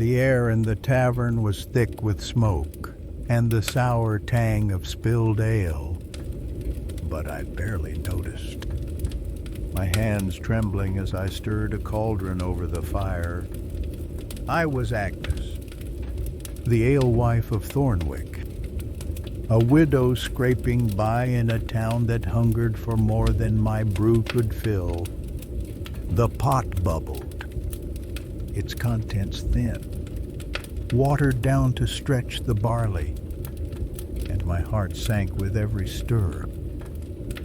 The air in the tavern was thick with smoke and the sour tang of spilled ale, but I barely noticed. My hands trembling as I stirred a cauldron over the fire. I was Agnes, the alewife of Thornwick, a widow scraping by in a town that hungered for more than my brew could fill. The pot bubbled, its contents thin, watered down to stretch the barley, and my heart sank with every stir,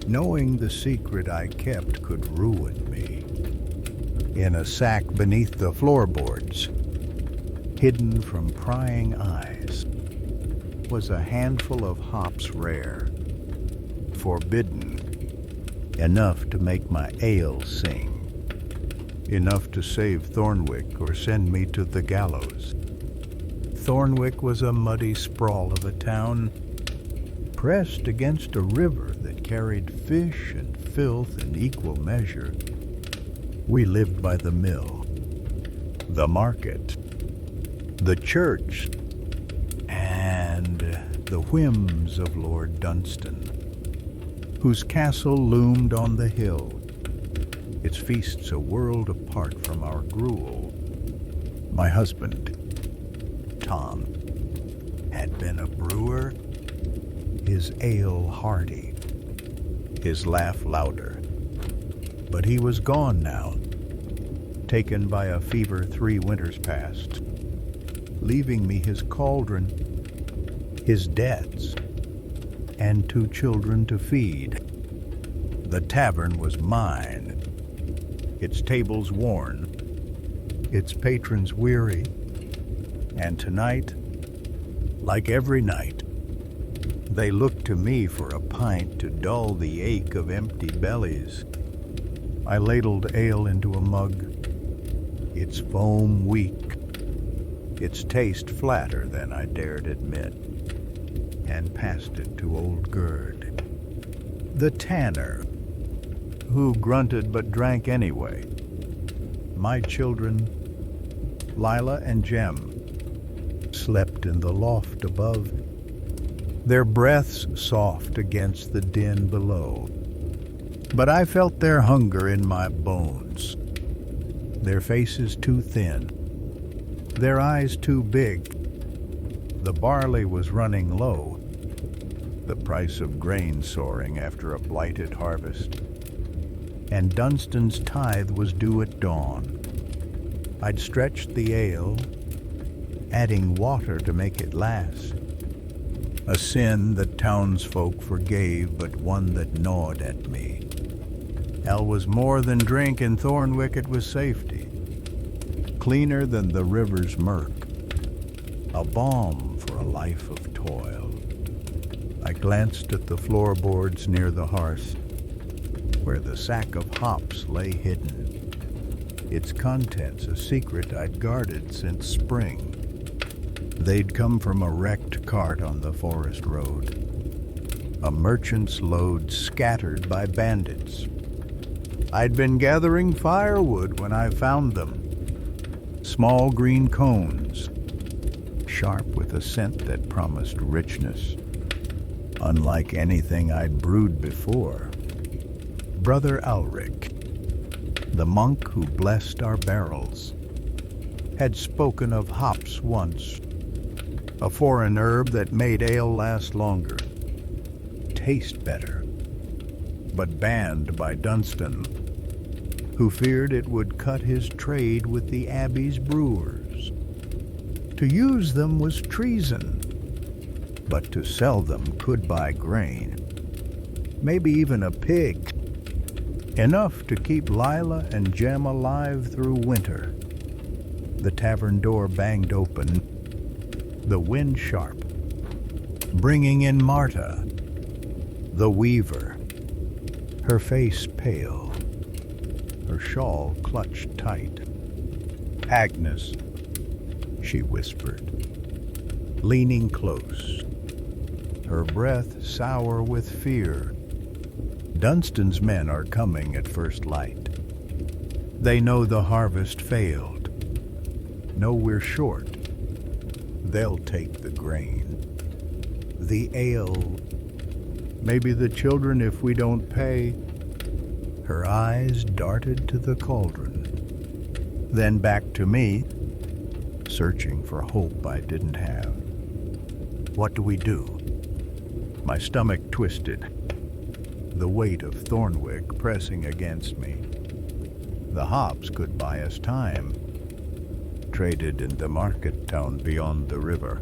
knowing the secret I kept could ruin me. In a sack beneath the floorboards, hidden from prying eyes, was a handful of hops rare, forbidden, enough to make my ale sing, enough to save Thornwick or send me to the gallows. Thornwick was a muddy sprawl of a town, pressed against a river that carried fish and filth in equal measure. We lived by the mill, the market, the church, and the whims of Lord Dunstan, whose castle loomed on the hill, its feasts a world apart from our gruel. My husband, Thom, had been a brewer, his ale hearty, his laugh louder. But he was gone now, taken by a fever 3 winters past, leaving me his cauldron, his debts, and 2 children to feed. The tavern was mine, its tables worn, its patrons weary, and tonight, like every night, they looked to me for a pint to dull the ache of empty bellies. I ladled ale into a mug, its foam weak, its taste flatter than I dared admit, and passed it to old Gerd, the tanner, who grunted but drank anyway. My children, Lila and Jem, slept in the loft above, their breaths soft against the din below. But I felt their hunger in my bones, their faces too thin, their eyes too big. The barley was running low, the price of grain soaring after a blighted harvest, and Dunstan's tithe was due at dawn. I'd stretched the ale, adding water to make it last, a sin that townsfolk forgave, but one that gnawed at me. Ale was more than drink in Thornwick, it was safety, cleaner than the river's murk, a balm for a life of toil. I glanced at the floorboards near the hearth, where the sack of hops lay hidden, its contents a secret I'd guarded since spring. They'd come from a wrecked cart on the forest road, a merchant's load scattered by bandits. I'd been gathering firewood when I found them, small green cones, sharp with a scent that promised richness, unlike anything I'd brewed before. Brother Ulrich, the monk who blessed our barrels, had spoken of hops once, a foreign herb that made ale last longer, taste better, but banned by Dunstan, who feared it would cut his trade with the abbey's brewers. To use them was treason, but to sell them could buy grain, maybe even a pig, enough to keep Lila and Jem alive through winter. The tavern door banged open, the wind sharp, bringing in Marta, the weaver, her face pale, her shawl clutched tight. "Agnes," she whispered, leaning close, her breath sour with fear. "Dunstan's men are coming at first light. They know the harvest failed. know we're short. They'll take the grain. The ale. Maybe the children if we don't pay. Her eyes darted to the cauldron, then back to me, searching for hope I didn't have. What do we do? My stomach twisted, the weight of Thornwick pressing against me. The hops could buy us time, traded in the market town beyond the river.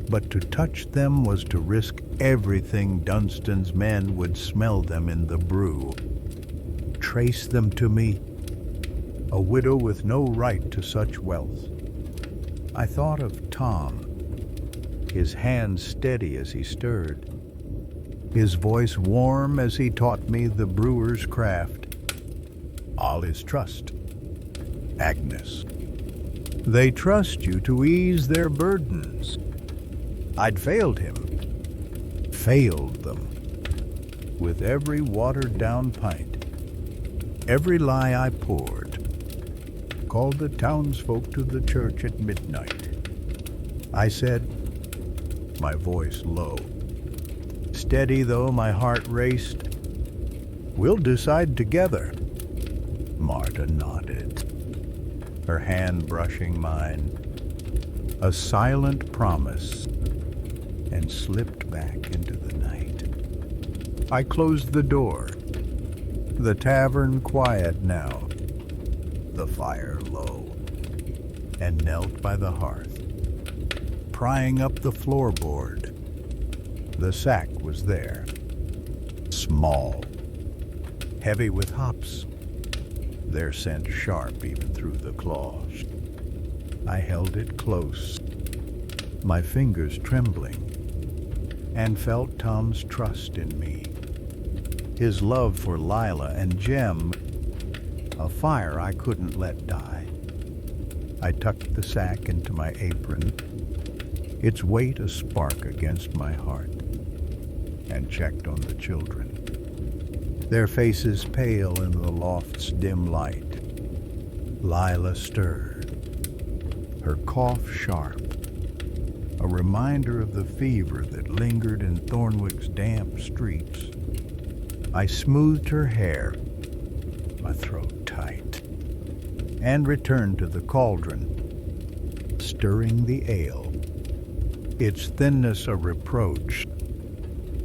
But to touch them was to risk everything. Dunstan's men would smell them in the brew, trace them to me, a widow with no right to such wealth. I thought of Thom, his hands steady as he stirred, his voice warm as he taught me the brewer's craft. All is trust. Agnes. They trust you to ease their burdens. I'd failed him, failed them, with every watered-down pint, every lie I poured, called the townsfolk to the church at midnight. I said, my voice low, steady though my heart raced, we'll decide together. Marta nodded, her hand brushing mine, a silent promise, and slipped back into the night. I closed the door, the tavern quiet now, the fire low, and knelt by the hearth, prying up the floorboard. The sack was there, small, heavy with hops, their scent sharp even through the claws. I held it close, my fingers trembling, and felt Thom's trust in me, his love for Lila and Jem, a fire I couldn't let die. I tucked the sack into my apron, its weight a spark against my heart, and checked on the children, their faces pale in the loft's dim light. Lila stirred, her cough sharp, a reminder of the fever that lingered in Thornwick's damp streets. I smoothed her hair, my throat tight, and returned to the cauldron, stirring the ale, its thinness a reproach.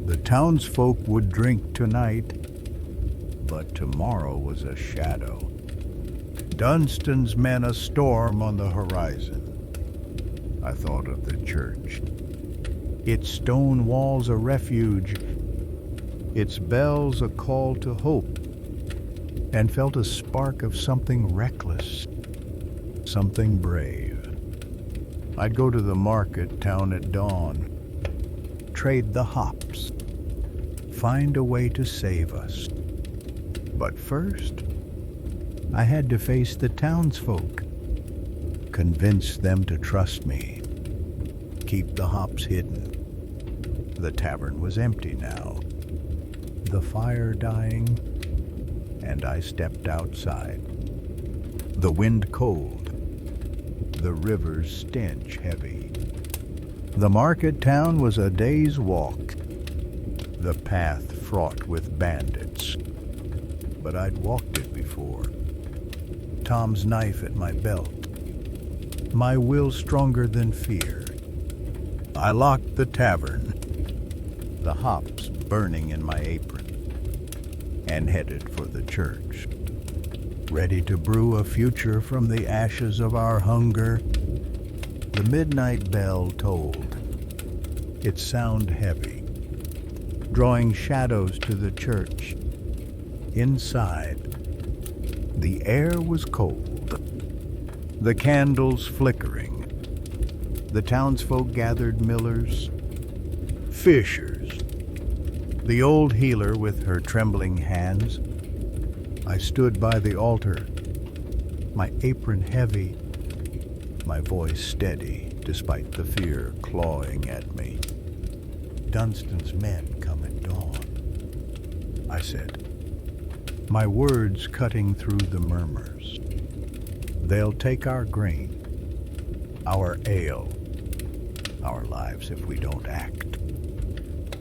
The townsfolk would drink tonight, but tomorrow was a shadow. Dunstan's men a storm on the horizon. I thought of the church, its stone walls a refuge, its bells a call to hope, and felt a spark of something reckless, something brave. I'd go to the market town at dawn, trade the hops, find a way to save us. But first, I had to face the townsfolk, convince them to trust me, keep the hops hidden. The tavern was empty now, the fire dying, and I stepped outside. The wind cold, the river's stench heavy. The market town was a day's walk, the path fraught with bandits. But I'd walked it before. Thom's knife at my belt, my will stronger than fear. I locked the tavern, the hops burning in my apron, and headed for the church, ready to brew a future from the ashes of our hunger. The midnight bell tolled, its sound heavy, drawing shadows to the church. Inside, the air was cold, the candles flickering. The townsfolk gathered, millers, fishers, the old healer with her trembling hands. I stood by the altar, my apron heavy, my voice steady despite the fear clawing at me. Dunstan's men come at dawn, I said, my words cutting through the murmurs. They'll take our grain, our ale, our lives if we don't act.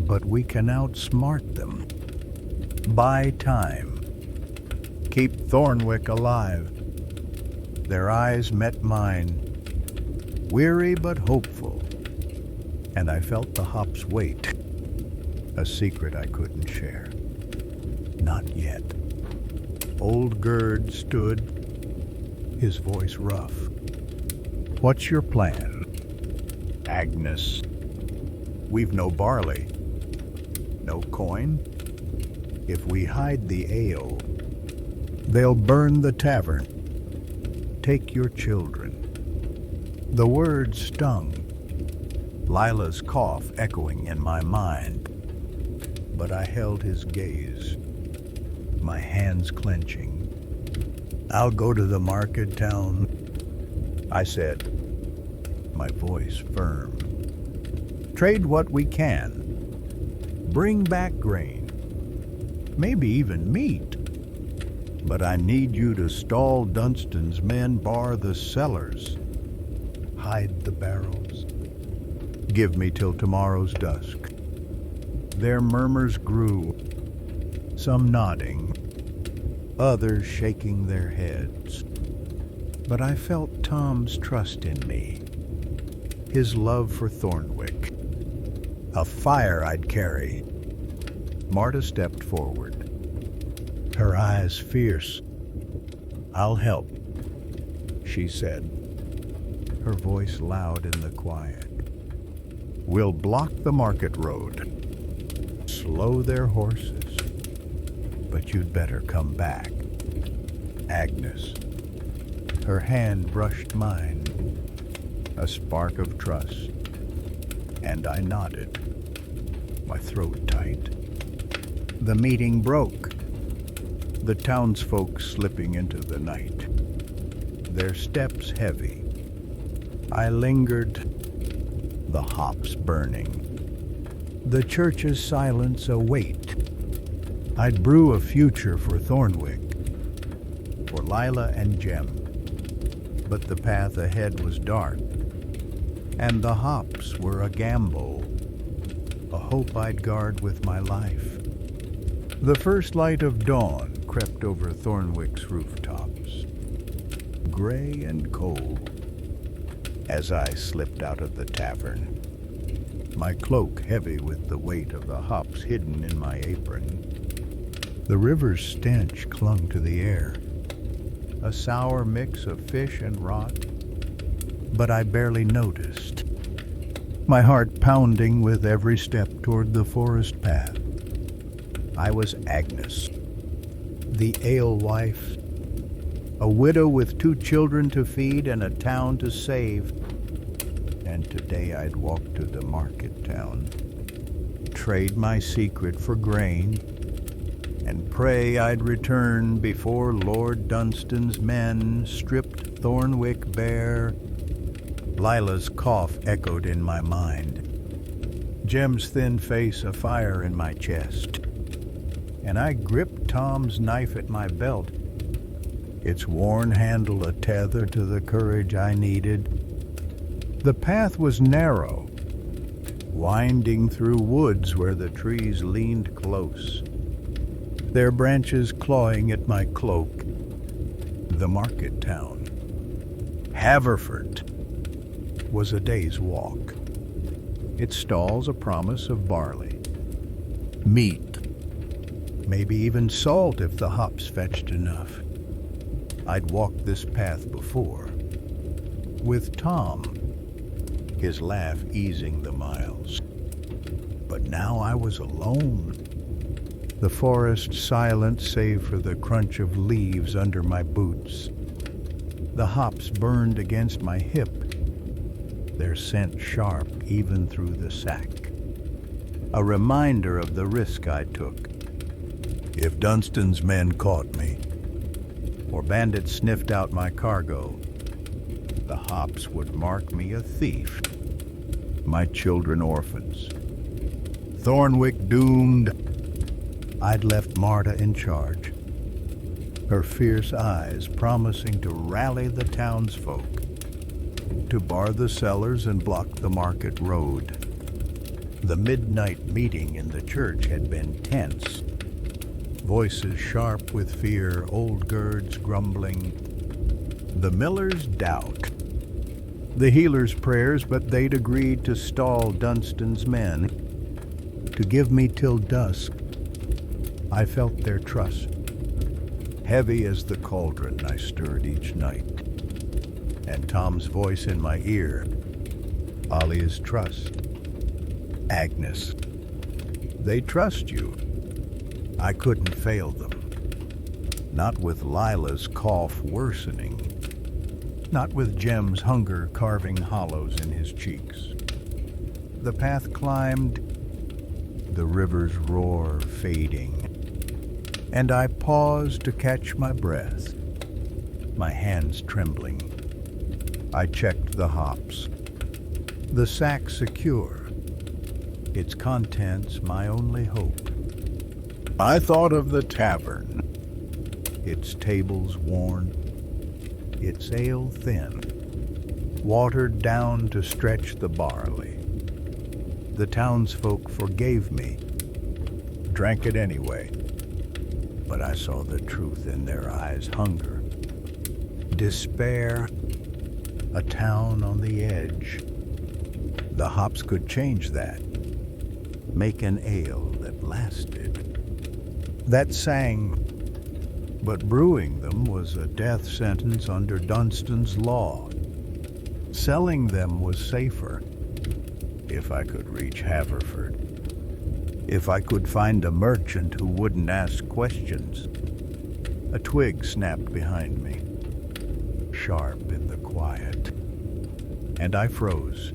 But we can outsmart them. Buy time. Keep Thornwick alive. Their eyes met mine, weary but hopeful, and I felt the hops wait, a secret I couldn't share. Not yet. Old Gerd stood, his voice rough. What's your plan? Agnes, we've no barley, no coin. If we hide the ale, they'll burn the tavern. Take your children. The words stung, Lila's cough echoing in my mind. But I held his gaze, my hands clenching. I'll go to the market town, I said, my voice firm. Trade what we can. Bring back grain, maybe even meat. But I need you to stall Dunstan's men, bar the cellars. Hide the barrels. Give me till tomorrow's dusk. Their murmurs grew, some nodding, others shaking their heads. But I felt Thom's trust in me, his love for Thornwick, a fire I'd carry. Marta stepped forward, her eyes fierce. I'll help, she said, her voice loud in the quiet. We'll block the market road, slow their horses, but you'd better come back. Agnes, her hand brushed mine, a spark of trust, and I nodded, my throat tight. The meeting broke, the townsfolk slipping into the night, their steps heavy. I lingered, the hops burning, the church's silence a weight. I'd brew a future for Thornwick, for Lila and Jem, but the path ahead was dark, and the hops were a gamble, a hope I'd guard with my life. The first light of dawn crept over Thornwick's rooftops, gray and cold, as I slipped out of the tavern, my cloak heavy with the weight of the hops hidden in my apron. The river's stench clung to the air, a sour mix of fish and rot, but I barely noticed, my heart pounding with every step toward the forest path. I was Agnes, the alewife, a widow with 2 children to feed and a town to save. And today I'd walk to the market town, trade my secret for grain, and pray I'd return before Lord Dunstan's men stripped Thornwick bare. Lila's cough echoed in my mind, Jem's thin face a fire in my chest, and I gripped Thom's knife at my belt, its worn handle a tether to the courage I needed. The path was narrow, winding through woods where the trees leaned close, their branches clawing at my cloak. The market town, Haverford, was a day's walk, its stalls a promise of barley, meat, maybe even salt if the hops fetched enough. I'd walked this path before, with Thom, his laugh easing the miles. But now I was alone, the forest silent save for the crunch of leaves under my boots. The hops burned against my hip, their scent sharp even through the sack, a reminder of the risk I took. If Dunstan's men caught me, or bandits sniffed out my cargo, the hops would mark me a thief, my children orphans. Thornwick doomed. I'd left Marta in charge, her fierce eyes promising to rally the townsfolk. to bar the cellars and block the market road. The midnight meeting in the church had been tense. Voices sharp with fear, old girds grumbling. The miller's doubt. The healer's prayers, but they'd agreed to stall Dunstan's men, to give me till dusk. I felt their trust. Heavy as the cauldron I stirred each night, and Thom's voice in my ear, Alia's trust. Agnes, they trust you. I couldn't fail them. Not with Lila's cough worsening, not with Jem's hunger carving hollows in his cheeks. The path climbed, the river's roar fading, and I paused to catch my breath, my hands trembling. I checked the hops, the sack secure, its contents my only hope. I thought of the tavern, its tables worn, its ale thin, watered down to stretch the barley. The townsfolk forgave me, drank it anyway, but I saw the truth in their eyes, hunger, despair, a town on the edge. The hops could change that, make an ale that lasted, that sang, but brewing them was a death sentence under Dunstan's law. Selling them was safer, if I could reach Haverford. If I could find a merchant who wouldn't ask questions. A twig snapped behind me, sharp in the quiet, and I froze,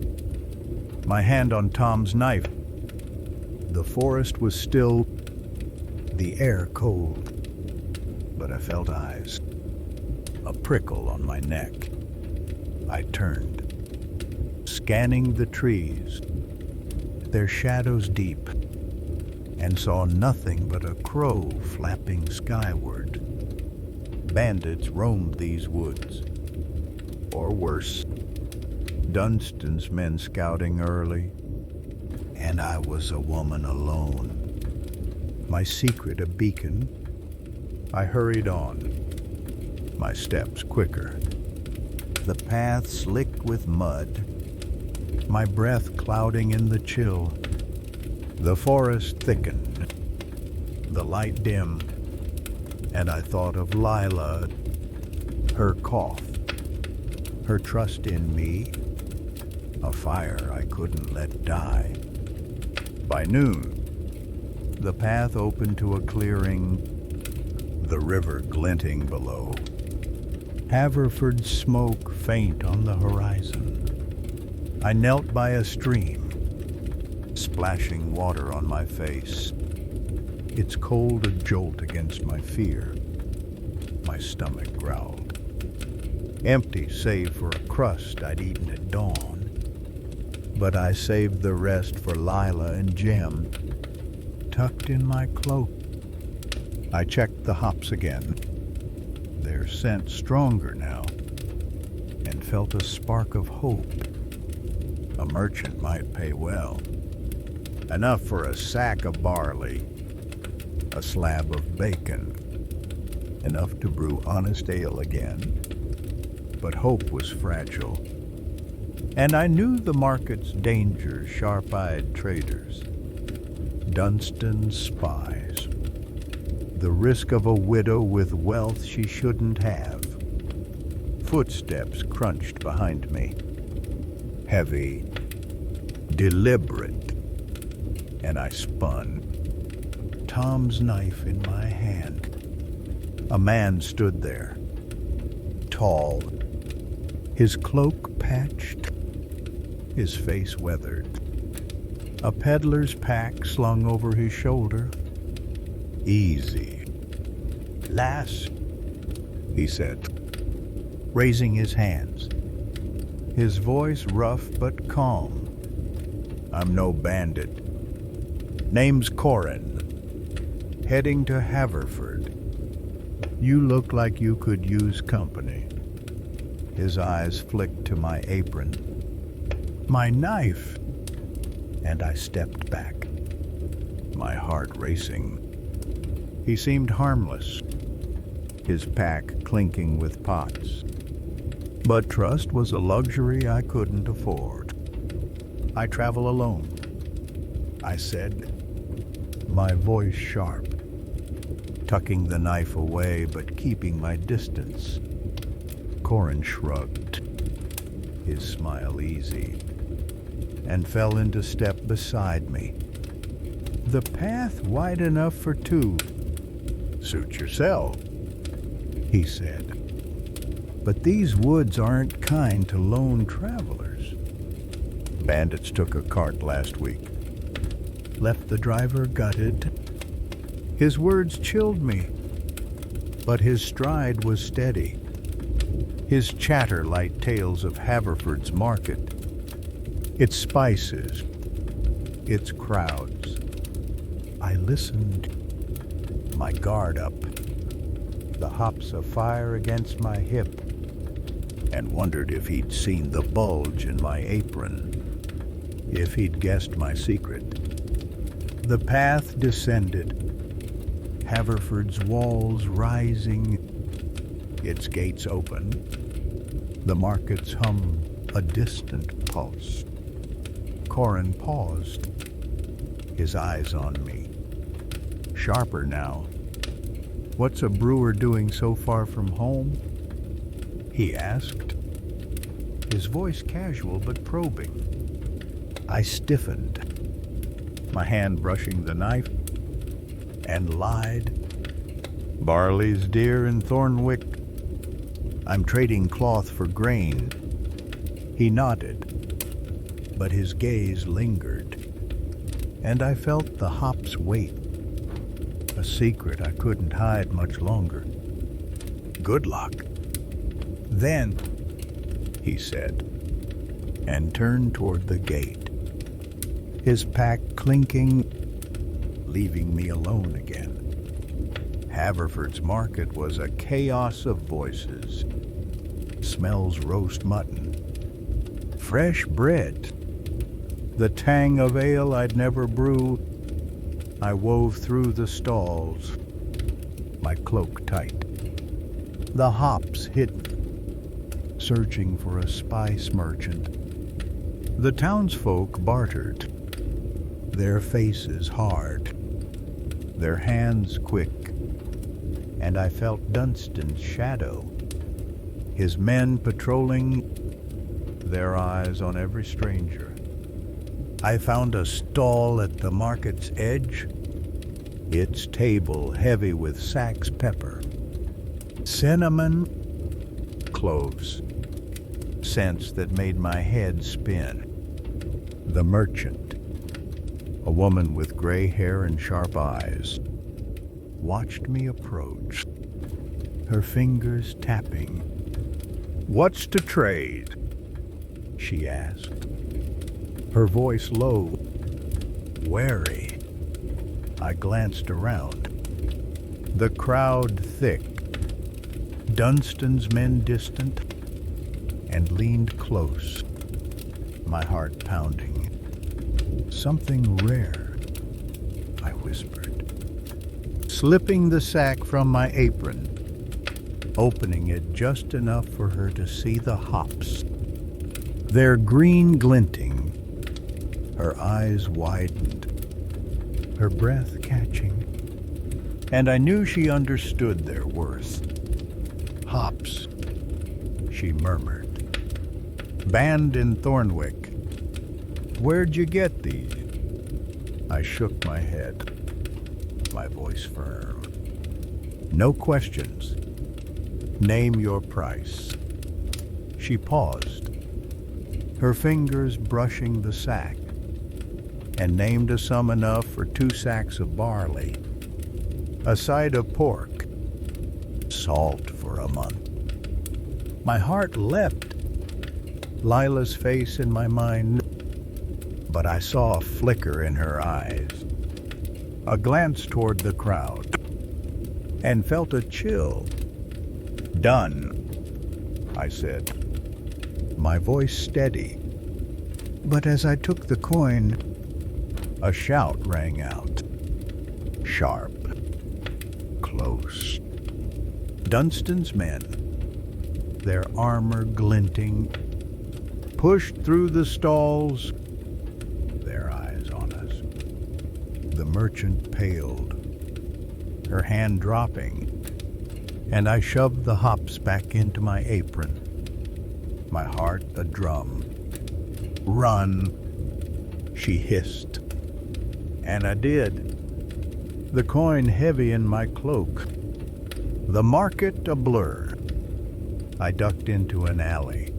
my hand on Thom's knife. The forest was still, the air cold, but I felt eyes, a prickle on my neck. I turned, scanning the trees, their shadows deep, and saw nothing but a crow flapping skyward. Bandits roamed these woods, or worse, Dunstan's men scouting early, and I was a woman alone. My secret a beacon, I hurried on, my steps quicker. The path slick with mud, my breath clouding in the chill. The forest thickened, the light dim, and I thought of Lila, her cough, her trust in me, a fire I couldn't let die. By noon, the path opened to a clearing, the river glinting below. Haverford's smoke faint on the horizon. I knelt by a stream, splashing water on my face. Its cold a jolt against my fear. My stomach growled. Empty save for a crust I'd eaten at dawn. But I saved the rest for Lila and Jem, tucked in my cloak. I checked the hops again, their scent stronger now, and felt a spark of hope. A merchant might pay well. Enough for a sack of barley, a slab of bacon, enough to brew honest ale again. But hope was fragile, and I knew the market's dangers, sharp-eyed traders, Dunstan's spies, the risk of a widow with wealth she shouldn't have. Footsteps crunched behind me, heavy, deliberate, and I spun, Thom's knife in my hand. A man stood there, tall, his cloak patched, his face weathered, a peddler's pack slung over his shoulder. Easy. Lass, he said, raising his hands, his voice rough but calm. I'm no bandit. Name's Corin, heading to Haverford. You look like you could use company. His eyes flicked to my apron. My knife! And I stepped back, my heart racing. He seemed harmless, his pack clinking with pots. But trust was a luxury I couldn't afford. "I travel alone," I said, my voice sharp, tucking the knife away but keeping my distance. Corin shrugged, his smile easy, and fell into step beside me. "The path wide enough for two." "Suit yourself," he said. "But these woods aren't kind to lone travelers." "Bandits took a cart last week," left the driver gutted. His words chilled me, but his stride was steady. His chatter like tales of Haverford's market, its spices, its crowds. I listened, my guard up, the hops afire against my hip, and wondered if he'd seen the bulge in my apron, if he'd guessed my secret. The path descended, Haverford's walls rising, its gates open, the market's hum a distant pulse. Corin paused, his eyes on me, sharper now. "What's a brewer doing so far from home?" he asked, his voice casual but probing. I stiffened, my hand brushing the knife, and lied. "Barley's dear in Thornwick. I'm trading cloth for grain." He nodded, but his gaze lingered, and I felt the hops weight, a secret I couldn't hide much longer. "Good luck." "Then," he said, and turned toward the gate, his pack clinking, leaving me alone again. Haverford's market was a chaos of voices. Smells roast mutton, fresh bread, the tang of ale I'd never brew. I wove through the stalls, my cloak tight, the hops hidden, searching for a spice merchant. The townsfolk bartered, their faces hard, their hands quick, and I felt Dunstan's shadow, his men patrolling, their eyes on every stranger. I found a stall at the market's edge, its table heavy with Sax pepper, cinnamon, cloves, scents that made my head spin. The merchant, a woman with gray hair and sharp eyes, watched me approach, her fingers tapping. "What's to trade?" she asked, her voice low, wary. I glanced around, the crowd thick, Dunstan's men distant, and leaned close, my heart pounding. "Something rare," I whispered, slipping the sack from my apron, opening it just enough for her to see the hops, their green glinting. Her eyes widened, her breath catching, and I knew she understood their worth. "Hops," she murmured. "Banned in Thornwick. Where'd you get these?" I shook my head, my voice firm. "No questions. Name your price." She paused, her fingers brushing the sack, and named a sum enough for 2 sacks of barley, a side of pork, salt for a month. My heart leapt, Lila's face in my mind, but I saw a flicker in her eyes, a glance toward the crowd, and felt a chill. "Done," I said, my voice steady. But as I took the coin, a shout rang out. Sharp. Close. Dunstan's men, their armor glinting, pushed through the stalls, their eyes on us. The merchant paled, her hand dropping, and I shoved the hops back into my apron, my heart a drum. Run, she hissed. And I did, the coin heavy in my cloak, the market a blur. I ducked into an alley,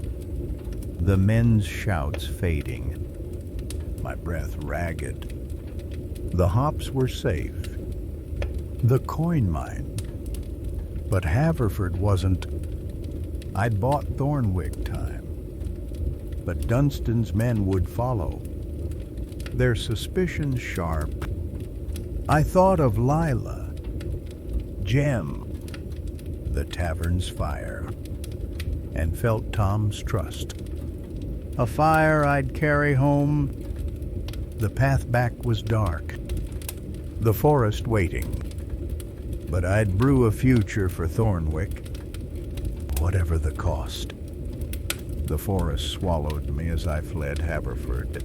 the men's shouts fading, my breath ragged. The hops were safe, the coin mine. But Haverford wasn't. I'd bought Thornwick time, but Dunstan's men would follow, their suspicions sharp. I thought of Lila, Jem, the tavern's fire, and felt Thom's trust. A fire I'd carry home. The path back was dark, the forest waiting, but I'd brew a future for Thornwick, whatever the cost. The forest swallowed me as I fled Haverford,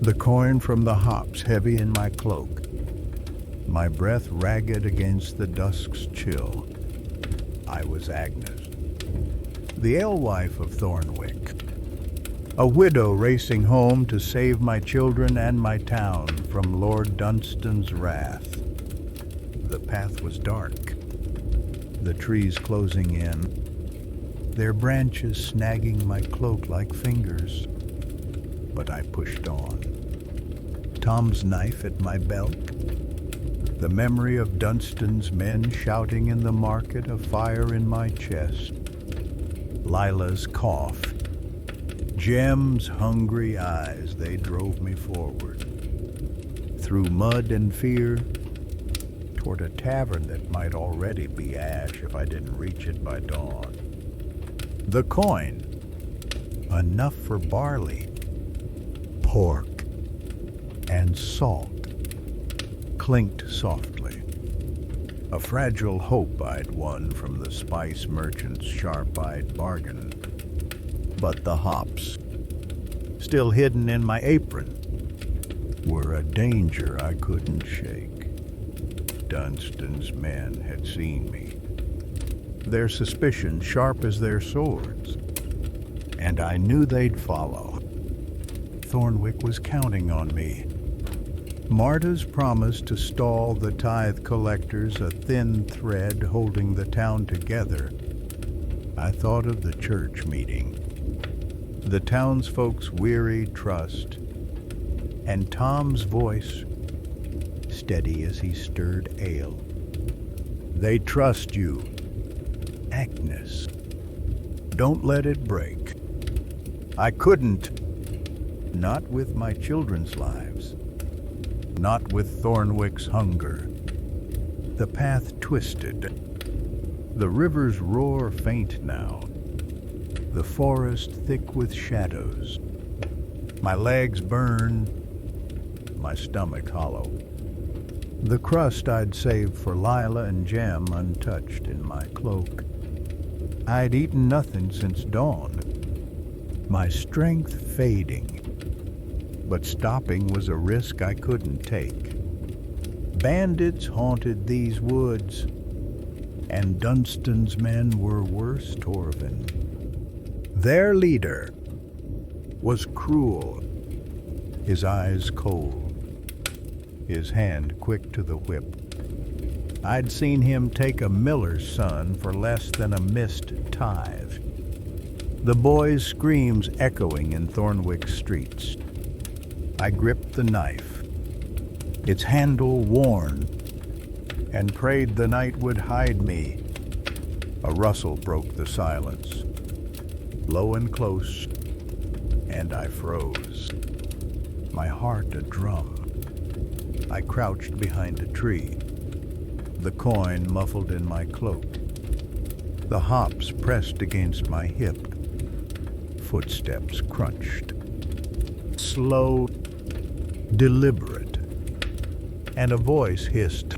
the coin from the hops heavy in my cloak, my breath ragged against the dusk's chill. I was Agnes, the alewife of Thornwick, a widow racing home to save my children and my town from Lord Dunstan's wrath. The path was dark, the trees closing in, their branches snagging my cloak like fingers. But I pushed on, Thom's knife at my belt, the memory of Dunstan's men shouting in the market, a fire in my chest, Lila's cough, Jem's hungry eyes, they drove me forward, through mud and fear, toward a tavern that might already be ash if I didn't reach it by dawn. The coin, enough for barley, pork, and salt, clinked softly. A fragile hope I'd won from the spice merchant's sharp-eyed bargain. But the hops, still hidden in my apron, were a danger I couldn't shake. Dunstan's men had seen me, their suspicions sharp as their swords, and I knew they'd follow. Thornwick was counting on me. Marta's promise to stall the tithe collectors, a thin thread holding the town together. I thought of the church meeting, the townsfolk's weary trust, and Thom's voice, steady as he stirred ale. They trust you, Agnes. Don't let it break. I couldn't, not with my children's lives, not with Thornwick's hunger. The path twisted, the river's roar faint now, the forest thick with shadows. My legs burn, my stomach hollow. The crust I'd saved for Lila and Jem untouched in my cloak. I'd eaten nothing since dawn, my strength fading. But stopping was a risk I couldn't take. Bandits haunted these woods, and Dunstan's men were worse Torvin. Their leader was cruel, his eyes cold, his hand quick to the whip. I'd seen him take a miller's son for less than a missed tithe. The boy's screams echoing in Thornwick's streets. I gripped the knife, its handle worn, and prayed the night would hide me. A rustle broke the silence, low and close, and I froze, my heart a drum. I crouched behind a tree, the coin muffled in my cloak, the hops pressed against my hip. footsteps crunched. Slow, deliberate, and a voice hissed,